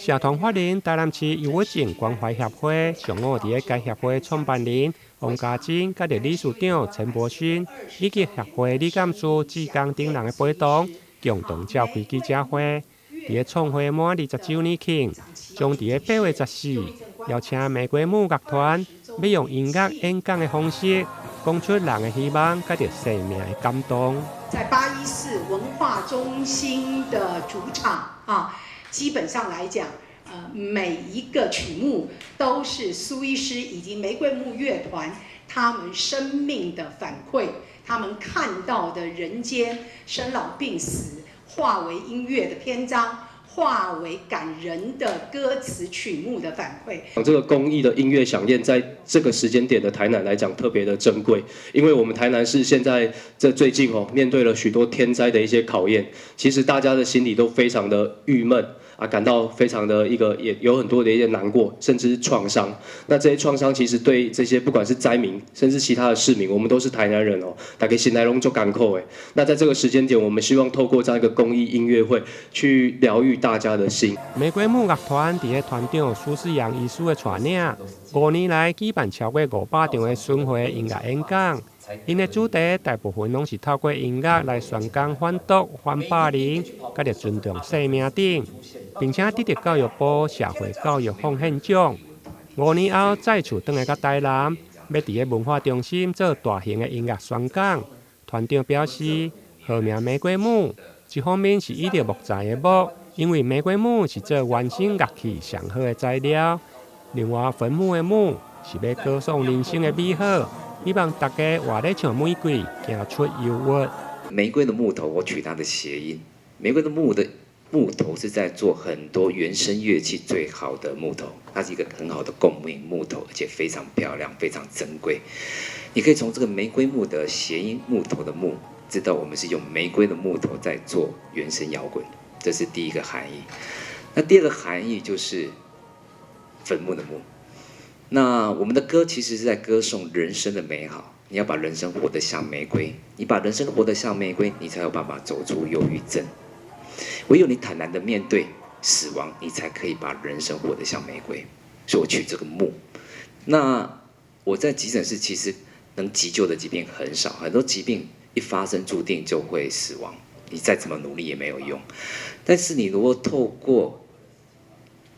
社团法人台南市忧郁症关怀协会上午伫该协会创办人王家珍、甲理事长陈柏勋以及协会理干事志刚等人的陪同，共同召开记者会。伫创会满20周年庆，将伫8月14邀请玫瑰木乐团，要用音乐演讲的方式，讲出人的希望，甲着生命的感动。在814文化中心的主场啊，基本上来讲，每一个曲目都是苏医师以及玫瑰木乐团他们生命的反馈，他们看到的人间生老病死，化为音乐的篇章，化为感人的歌词曲目的反馈。这个公益的音乐响宴，在这个时间点的台南来讲特别的珍贵，因为我们台南市现在最近面对了许多天灾的一些考验，其实大家的心里都非常的郁闷。感到非常的也有很多的一些难过，甚至是创伤。那这些创伤其实对这些不管是灾民，甚至其他的市民，我们都是台南人大家心内拢就港口哎。那在这个时间点，我们希望透过这样一个公益音乐会，去疗愈大家的心。玫瑰木乐团伫团长苏世阳医师的带领，5年来举办超过500场的巡回音乐演讲。因的主题大部分拢是透过音乐来宣讲反毒、反霸凌，甲着尊重生命等，并且得到教育部社会教育奉献奖。5年后再次回来到台南，要伫文化中心做大型的音乐宣讲。团长表示，号名玫瑰木，一方面是依着木材的木，因为玫瑰木是做完整乐器上好的材料；另外，坟墓的墓是要歌颂人生的美好。希望大家活得像玫瑰，行出忧郁。玫瑰的木头，我取它的谐音。玫瑰的木头是在做很多原声乐器最好的木头，它是一个很好的共鸣木头，而且非常漂亮，非常珍贵。你可以从这个玫瑰木的谐音木头的木，知道我们是用玫瑰的木头在做原声摇滚，这是第一个含义。那第二个含义就是坟墓的墓。那我们的歌其实是在歌颂人生的美好，你要把人生活得像玫瑰，你把人生活得像玫瑰，你才有办法走出忧郁症。唯有你坦然的面对死亡，你才可以把人生活得像玫瑰。所以我取这个木。那我在急诊室其实能急救的疾病很少，很多疾病一发生注定就会死亡，你再怎么努力也没有用。但是你如果透过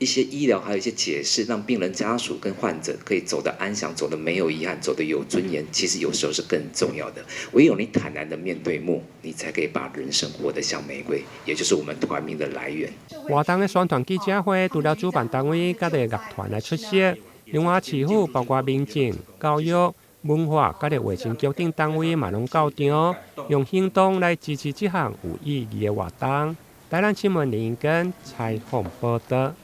一些医疗还有一些解释，让病人家属跟患者可以走得安详，走得没有遗憾，走得有尊严，其实有时候是更重要的。唯有你坦然的面对木，你才可以把人生活得像玫瑰，也就是我们团名的来源。活动的宣传记者会，除了主办单位甲乐团来出席，另外市府包括民政、教育、文化甲卫生局等单位嘛拢到场，用行动来支持这项有意义的活动。台南新闻林根采访报道。